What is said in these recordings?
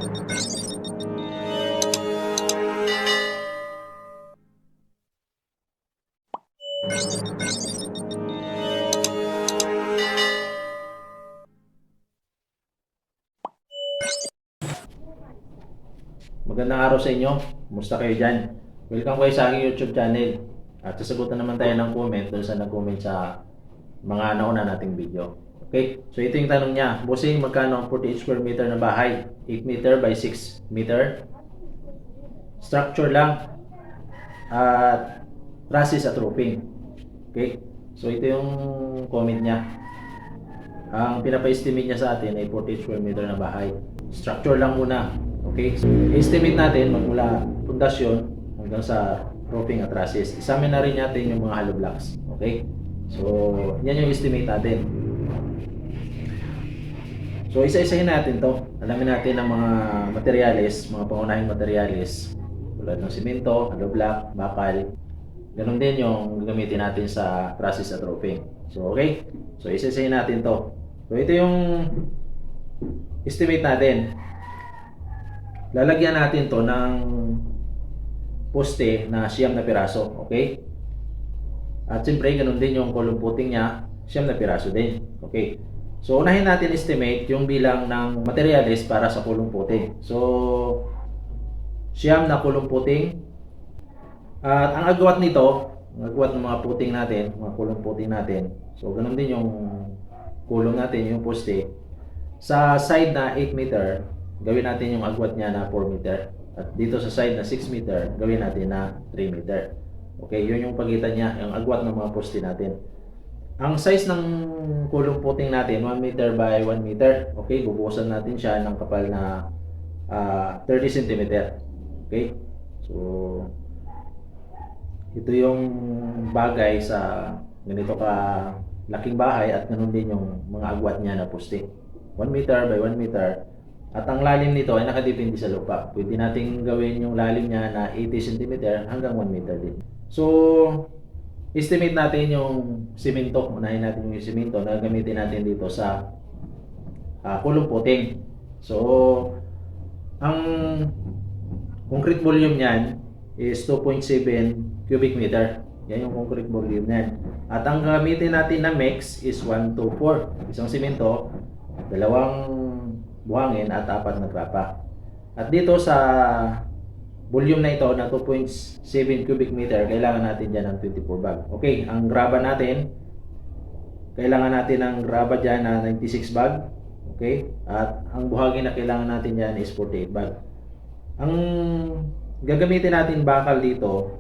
Magandang araw sa inyo. Kumusta kayo dyan? Welcome kayo sa aking YouTube channel. At sasagutan naman tayo ng comment doon sa nag-comment sa mga nauna nating video. Okay? So ito yung tanong niya. Bossing, magkano ang 48 square meter na bahay? 8 meter by 6 meter? Structure lang. At trusses at roofing. Okay? So ito yung comment niya. Ang pinapa-estimate niya sa atin ay 48 square meter na bahay. Structure lang muna. Okay? So, estimate natin magmula pundasyon hanggang sa roofing at trusses. Isama na rin natin yung mga hollow blocks. Okay? So, yan yung estimate natin. So, isa-isahin natin to. Alamin natin ang mga materyales, mga pangunahing materyales tulad ng simento, hollow block, bakal. Ganon din yung gagamitin natin sa trusses at roofing. So, okay? So, isa-isahin natin to. So, ito yung estimate natin. Lalagyan natin to ng poste na 9 na piraso, okay? At siyempre, ganun din yung column footing niya, 9 na piraso din, okay? So, unahin natin estimate yung bilang ng materials para sa column footing. So, 9 na column footing. At ang agwat nito, ang agwat ng mga footing natin, mga column footing natin. So, ganun din yung kulong natin, yung poste. Sa side na 8 meter, gawin natin yung agwat niya na 4 meter. At dito sa side na 6 meter, gawin natin na 3 meter. Okay, yun yung pagitan niya, yung agwat ng mga poste natin. Ang size ng kulong footing natin, 1 meter by 1 meter. Okay, bubuhusan natin siya ng kapal na 30 cm. Okay, so ito yung bagay sa ganito ka laking bahay at ganun din yung mga agwat niya na poste. 1 meter by 1 meter. At ang lalim nito ay nakadepende sa lupa. Pwede nating gawin yung lalim niya na 80 cm hanggang 1 meter din. So, estimate natin yung simento. Unahin natin yung simento na gamitin natin dito sa kulong footing. So, ang concrete volume niyan is 2.7 cubic meter. Yan yung concrete volume niyan. At ang gamitin natin na mix is 1 to 4. Isang simento, dalawang buhangin at 4 na grapa. At dito sa volume na ito na 2.7 cubic meter, kailangan natin dyan ng 24 bag. Okay, ang graba natin, kailangan natin ng graba dyan na 96 bag. Okay, at ang buhangin na kailangan natin dyan is 48 bag. Ang gagamitin natin bakal dito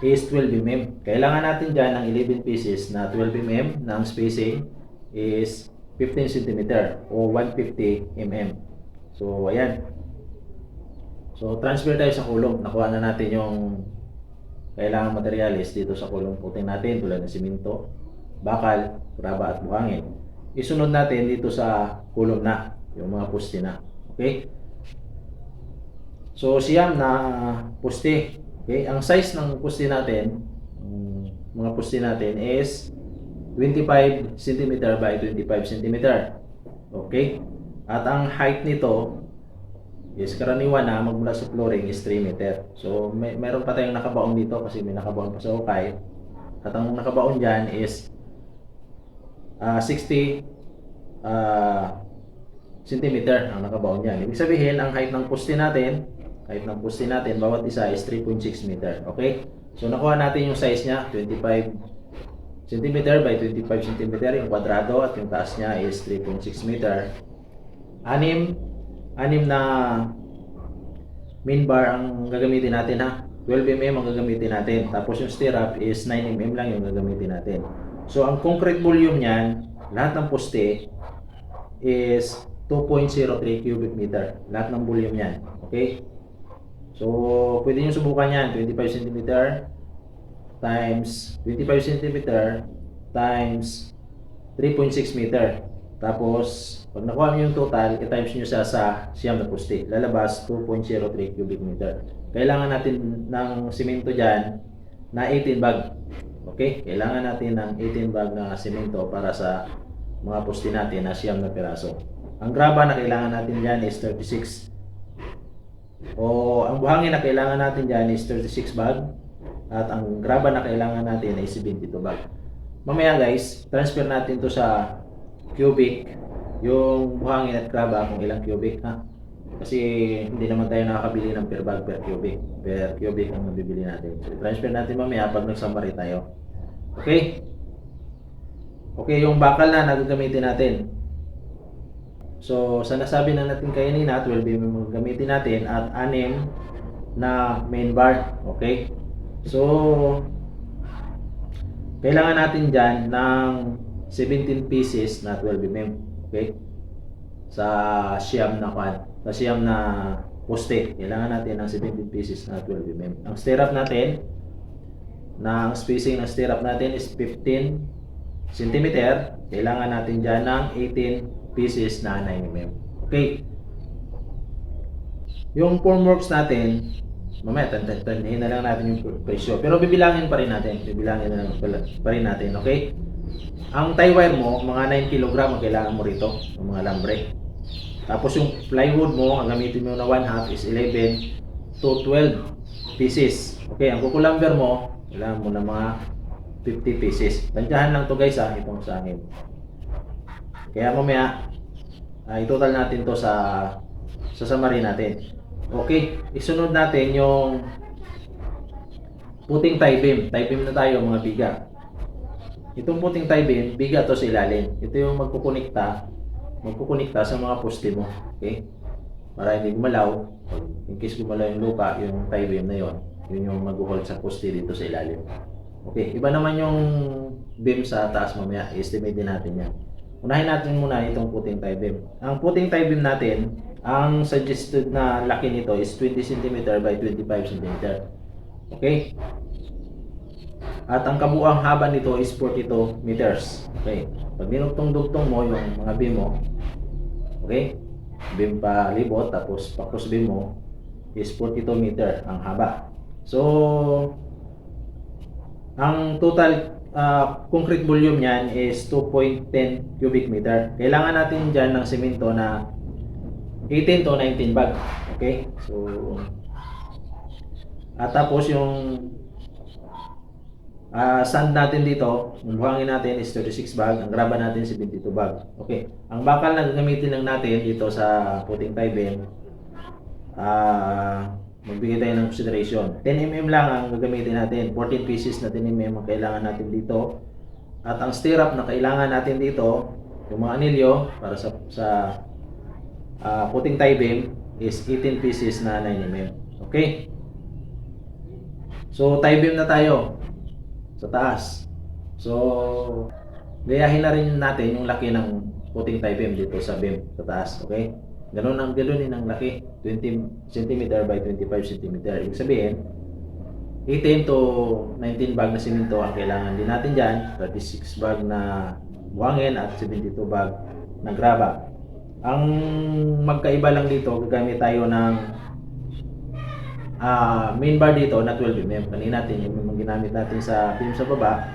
is 12 mm. Kailangan natin dyan ng 11 pieces na 12 mm na ang spacing is 15 cm o 150 mm. So, ayan. So, transfer tayo sa kulong. Nakuha na natin yung kailangan materyales dito sa kulong footing natin tulad ng simento, bakal, graba at buhangin. Isunod natin dito sa kulong na, yung mga poste na. Okay? So, 9 na poste. Okay? Ang size ng poste natin, mga poste natin is 25 cm by 25 cm. Okay? At ang height nito is karaniwan na magmula sa flooring is 3 meter. So, meron pa tayong nakabaon dito kasi may nakabaon pa sa hukay. At ang nakabaon dyan is 60 cm ang nakabaon dyan. Ibig sabihin, ang height ng poste natin, bawat isa is 3.6 meter. Okay? So, nakuha natin yung size niya, 25 cm by 25 cm yung kwadrado at yung taas niya is 3.6 meter. Anim na main bar ang gagamitin natin ha. 12 mm ang gagamitin natin. Tapos yung stirrup is 9 mm lang yung gagamitin natin. So ang concrete volume niyan, lahat ng poste is 2.03 cubic meter. Lahat ng volume niyan. Okay? So pwede niyo subukan yan. 25 cm times 25 cm times 3.6 meter. Tapos, pag nakuha nyo yung total, i-times nyo siya sa siyam na poste. Lalabas 2.03 cubic meter. Kailangan natin ng simento dyan na 18 bag. Okay? Kailangan natin ng 18 bag na simento para sa mga poste natin na siyam na piraso. Ang graba na kailangan natin dyan is 36. O ang buhangin na kailangan natin dyan is 36 bag. At ang graba na kailangan natin ay 72 bag. Mamaya guys, transfer natin to sa cubic. Yung buhangin at graba kung ilang cubic ha. Kasi hindi naman tayo nakakabili ng per bag per cubic. Per cubic ang nabibili natin. So transfer natin mamaya pag nag-summary tayo. Okay? Okay, yung bakal na nagagamitin natin. So, sa nasabi na natin kanina, 12 mm gagamitin natin at 6 na main bar. Okay? So, kailangan natin dyan ng 17 pieces na 12 mm. Okay? Sa siyam na sa siyam na poste. Kailangan natin ng 17 pieces na 12 mm. Ang stirrup natin, ang spacing ng stirrup natin is 15 cm. Kailangan natin dyan ng 18 pieces na 9 mm. Okay. Yung formworks natin, mamaya tandahin na lang natin yung presyo. Pero bibilangin pa rin natin. Bibilangin na lang pa rin natin. Okay. Ang tie wire mo, mga 9 kg ang kailangan mo rito. Yung mga lambre. Tapos yung plywood mo, ang gamitin mo na 1/2 is 11 to 12 pieces. Okay. Ang kukulamber mo, kailangan mo na mga 50 pieces. Tansyahan lang to guys ha, itong sa akin. Kaya mamaya, i-total natin to sa summary natin. Okay, isunod natin yung puting tie beam. Tie beam na tayo mga biga. Itong puting tie beam, biga to sa ilalim. Ito yung magkukunikta sa mga poste mo. Okay? Para hindi gumalaw. In case gumalaw yung lupa, yung tie beam na yon, yun yung mag-hold sa poste dito sa ilalim. Okay, iba naman yung beam sa taas mamaya. I-estimate din natin yan. Unahin natin muna itong puting tie beam. Ang puting tie beam natin, ang suggested na laki nito is 20 cm by 25 cm. Okay? At ang kabuuang haba nito is 42 meters. Okay? Pag dinugtong-dugtong mo yung mga beam mo, okay? Beam pa libot, tapos pa-cross beam mo is 42 meter ang haba. So, ang total concrete volume niyan is 2.10 cubic meter. Kailangan natin dyan ng semento na 18 to 19 bag. Okay? So, at tapos yung sand natin dito, yung buhangin natin is 36 bag, ang graba natin 72 bag. Okay. Ang bakal na gagamitin lang natin dito sa puting tie beam, magbigay tayo ng consideration. 10 mm lang ang gagamitin natin. 14 pieces na 10 mm ang kailangan natin dito. At ang stirrup na kailangan natin dito, yung mga anilyo para sa puting tie beam is 18 pieces na 9 mm. Okay? So, tie beam na tayo sa taas. So, gayahin na rin natin yung laki ng puting tie beam dito sa beam sa taas. Okay? Ganunin ang laki, 20 cm by 25 cm. Ibig sabihin, 18 to 19 bag na simento ang kailangan din natin dyan, 36 bag na buhangin at 72 bag na graba. Ang magkaiba lang dito, gagamit tayo ng main bar dito na 12 mm. Kanina natin yung ginamit natin sa beam sa baba,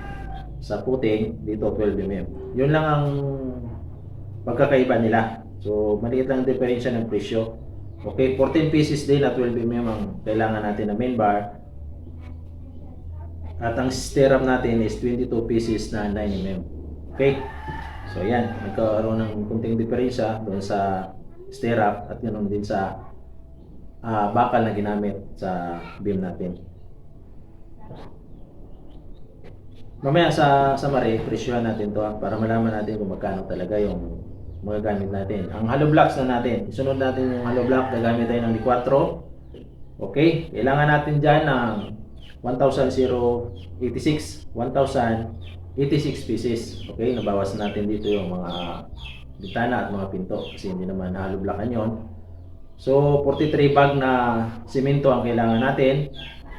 sa puting, dito 12 mm. Yun lang ang pagkakaiba nila. So, maliit lang ang diferensya ng presyo. Okay, 14 pieces din na 12 mm ang kailangan natin na main bar. At ang stirrup natin is 22 pieces na 9 mm. Okay? So, yan. Nagkaroon ng kunting diferensya doon sa stirrup at ganoon din sa bakal na ginamit sa beam natin. Mamaya sa summary, presyohan natin to para malaman natin kung magkano talaga yung magagamit natin. Ang hollow blocks na natin, isunod natin yung hollow block, gagamit tayo ng D4. Okay, kailangan natin dyan ng 1,086 pieces. Okay, nabawas natin dito yung mga bintana at mga pinto kasi hindi naman hollow blockan yon. So, 43 bag na simento ang kailangan natin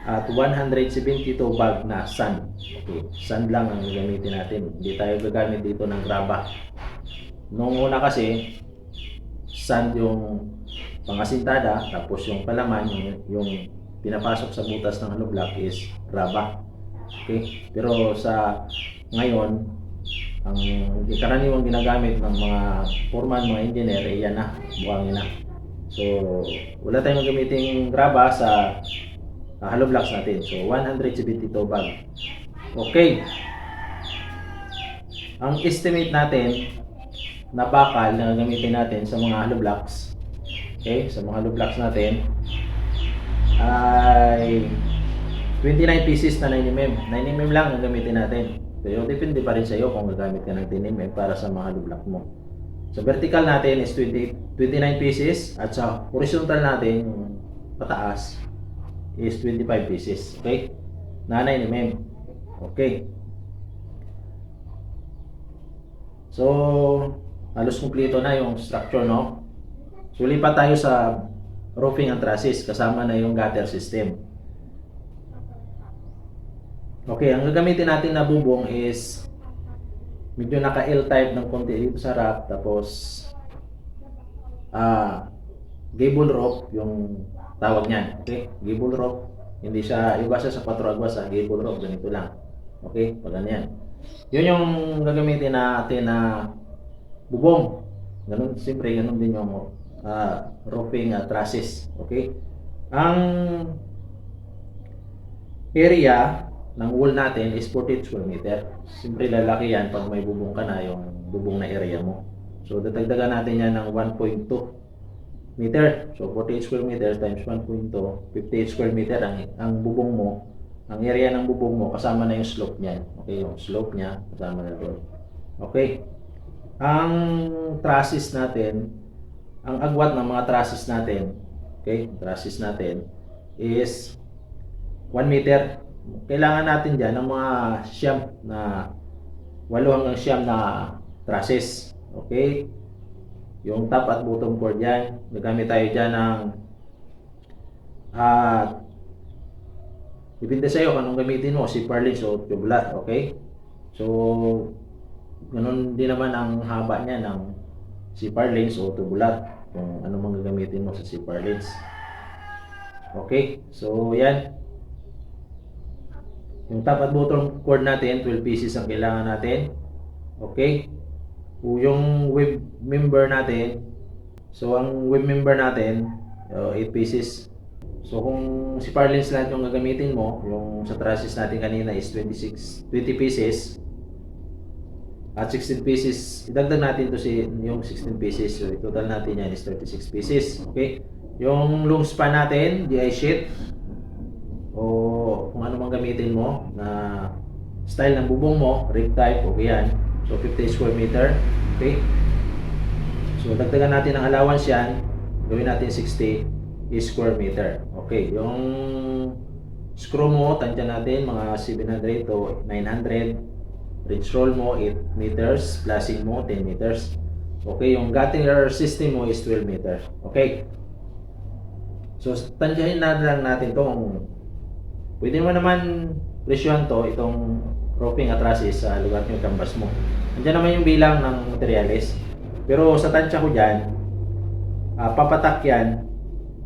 at 172 bag na sand. Okay, sand lang ang gagamitin natin. Hindi tayo gagamit dito ng graba. Noong una kasi, sand yung pangasintada, tapos yung palaman, yung pinapasok sa butas ng hollow block is graba. Okay? Pero sa ngayon, Ang karaniwang ginagamit ng mga foreman, mga engineer, eh, yan na, buhangin na. So, wala tayong gagamiting graba sa hollow blocks natin. So, 172 bag. Okay. Ang estimate natin na bakal na gagamitin natin sa mga hollow blocks, okay, sa mga hollow blocks natin ay 29 pieces na 9mm. 9mm lang ang gamitin natin. Pero depende pa rin sa iyo kung gagamit ka ng 10mm para sa mga hollow block mo. Sa vertical natin is 29 pieces at sa horizontal natin, pataas, is 25 pieces. Okay? Na 9mm. Okay. So, halos kumpleto na yung structure, no? So, lipat tayo sa roofing and trusses. Kasama na yung gutter system. Okay, ang gagamitin natin na bubong is medyo naka L-type ng konti dito sa wrap, tapos gable roof yung tawag niyan. Okay, gable roof. Hindi siya, iba siya sa 4 agwas, gable roof, ganito lang. Okay, pag ganyan. Yun yung gagamitin natin na bubong. Ganun, siyempre, ganun din yung roofing trusses. Okay, ang area ng wall natin is 48 square meter. Siyempre lalaki yan pag may bubong ka na, yung bubong na area mo. So dadagdagan natin yan ng 1.2 meter. So 48 square meter times 1.2, 58 square meter ang bubong mo. Ang area ng bubong mo kasama na yung slope niyan. Okay, yung slope niya kasama na doon. Okay. Ang trusses natin, ang agwat ng mga trusses natin, okay, trusses natin is 1 meter. Kailangan natin dyan ng mga siyam na 8 hanggang siyam na trusses. Okay? Yung top at bottom cord dyan. Gagamit tayo dyan ng depende sa'yo kung anong gamitin mo, si purlins o tubular. Okay? So, ganun din naman ang haba niya ng si purlins o tubular. Kung ano mang gagamitin mo sa si purlins. Okay? So, yan. Yung top at bottom cord natin, 12 pieces ang kailangan natin. Okay? Yung web member natin, so ang web member natin, 8 pieces. So kung si purlins lang yung gagamitin mo, yung sa trusses natin kanina is 20 pieces. At 16 pieces, idagdag natin to yung 16 pieces. So total natin yan is 36 pieces. Okay? Yung long span natin, DI sheet, o kung ano mang gamitin mo na style ng bubong mo, rig type, okay yan. So 50 square meter. Okay? So dagdagan natin ang allowance yan, gawin natin 60 square meter. Okay, yung screw mo, tansya natin mga 700 to 900. Ridge roll mo 8 meters, flashing mo 10 meters. Okay, yung gutter system mo is 12 meters. Okay. So tansyahin na lang natin tong pwede mo naman presyohan to, itong roofing at trusses sa lugar nyo, canvas mo. Nandiyan naman yung bilang ng materials. Pero sa tansya ko dyan, papatak yan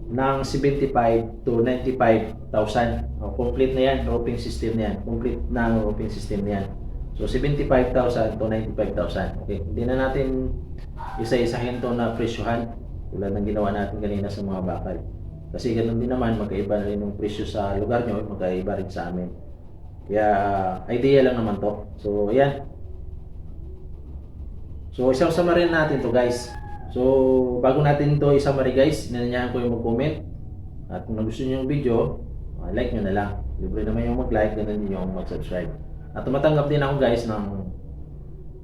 ng 75 to 95,000. Complete na yan, roofing system na yan. Complete na ang roofing system na yan. So 75,000 to 95,000. Okay, hindi na natin isa-isahin to na presyohan tulad ng ginawa natin kanina sa mga bakal. Kasi ganun din naman, magkaiba na rin yung presyo sa lugar nyo, magkaiba rin sa amin. Kaya, idea lang naman to. So, ayan. So, isang summary natin to guys. So, bago natin to i-summary guys, inanyahan ko yung mag-comment. At kung nagustuhan nyo yung video, like nyo na lang. Libre naman yung mag-like, ganun din yung mag-subscribe. At tumatanggap din ako guys ng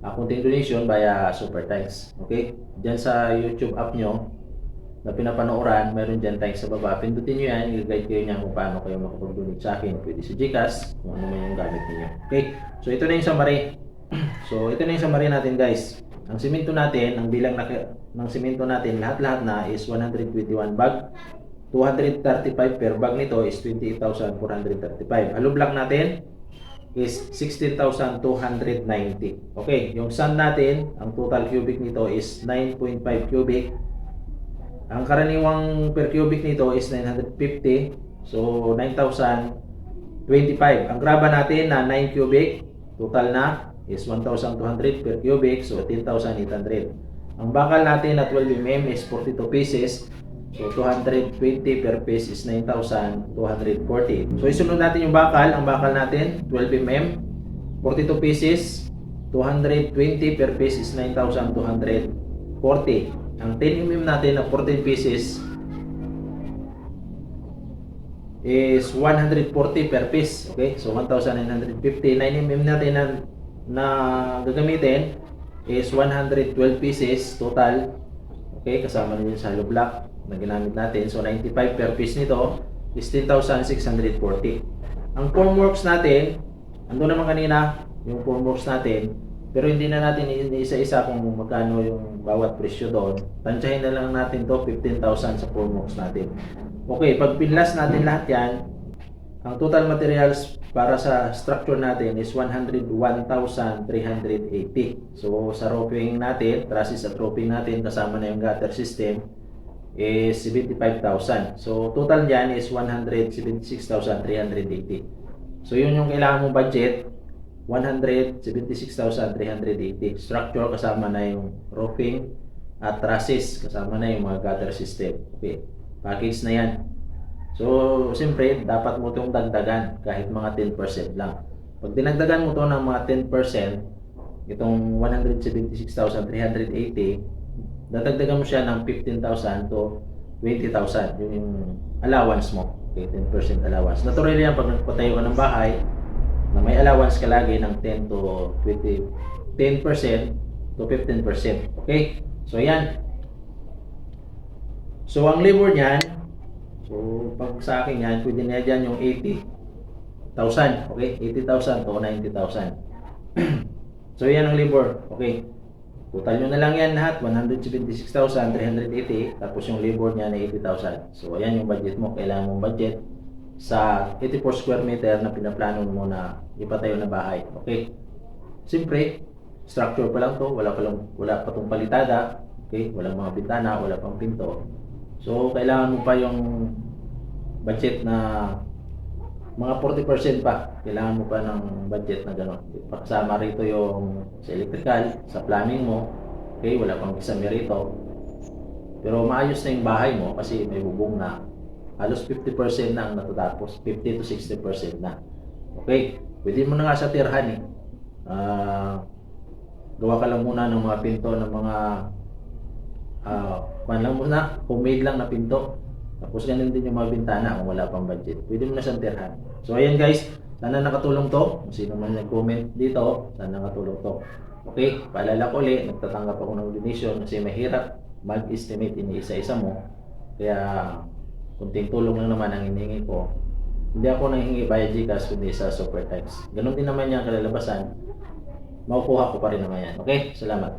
konting donation via Super Thanks. Okay? Diyan sa YouTube app nyo, na pinapanooran, meron dyan thanks sa baba. Pindutin nyo yan, i-guide kayo niya kung paano kayo makapag-donate sa akin. Pwede sa Gcash, kung ano man yung gamit niyo. Okay, so ito na yung summary. So ito na yung summary natin guys. Ang simento natin, ang bilang ng simento natin, lahat-lahat na is 121 bag. 235 per bag nito is 28,435. Hollow block natin is 16,290. Okay, yung sand natin, ang total cubic nito is 9.5 cubic. Ang karaniwang per cubic nito is 950. So 9,025. Ang graba natin na 9 cubic, total na is 1,200 per cubic, so 10,800. Ang bakal natin na 12 mm is 42 pieces, so 220 per piece is 9,240. So isunod natin yung bakal. Ang bakal natin 12 mm, 42 pieces, 220 per piece is 9,240. Ang 10 mm natin na 14 pieces is 140 per piece. Okay, so 1,950. 9 mm natin na gagamitin is 112 pieces total. Okay, kasama na yun sa hollow block na ginamit natin. So 95 per piece nito is 10,640. Ang formworks natin, ando naman kanina yung formworks natin, pero hindi na natin isa-isa kung magkano yung bawat presyo doon. Tansyahin na lang natin to 15,000 sa formworks natin. Okay, pag pinlas natin lahat yan, ang total materials para sa structure natin is 101,380. So sa roofing natin, trusses at roofing natin, kasama na yung gutter system, is 75,000. So total dyan is 176,380. So yun yung kailangan mong budget, 176,380. Structure kasama na yung roofing at trusses, kasama na yung mga gutter system. Okay, package na yan. So, siyempre, dapat mo itong dagdagan kahit mga 10% lang. Pag dinagdagan mo ito ng mga 10%, itong 176,380, dadagdagan mo siya ng 15,000 to 20,000. Yun yung allowance mo. Okay, 10% allowance. Natural yan pag nagpatayo ka ng bahay, na may allowance ka lagi ng 10 to 20, 10% to 15%. Okay? So, yan. So, ang labor niyan, so, pag sa akin yan, pwede na dyan yung 80,000. Okay? 80,000 to 90,000. So, yan ang labor. Okay? Total nyo na lang yan lahat. 176,380. Tapos yung labor niya na 80,000. So, ayan yung budget mo. Kailangan mong budget sa 84 square meter na pinaplano mo na ipatayo na bahay. Okay? Siyempre, structure pa lang to. Wala pa tong palitada. Okay? Walang mga bintana. Wala pang pinto. So, kailangan mo pa yung budget na mga 40% pa. Kailangan mo pa ng budget na gano'n. Pakasama rito yung sa electrical, sa plumbing mo. Okay, wala pang kisame rito. Pero maayos na yung bahay mo kasi may bubong na. Halos 50% na ang natatapos. 50 to 60% na. Okay, pwede mo na nga sa tirhan eh. Gawa ka lang muna ng mga pinto ng mga lang muna, homemade lang na pinto. Tapos ganun din yung mga bintana kung wala pang budget. Pwede mo na siyang tirhan. So ayan guys, sana nakatulong to. Kung sino man nag-comment dito, sana nakatulong to. Okay, paalala ko ulit, nagtatanggap ako ng donation kasi mahirap mag-estimate iniisa-isa mo. Kaya kunting tulong lang naman ang hinihingi ko. Hindi ako nanghingi via GCash kundi sa Super Thanks. Ganun din naman yung kalalabasan. Makukuha ko pa rin naman yan. Okay, salamat.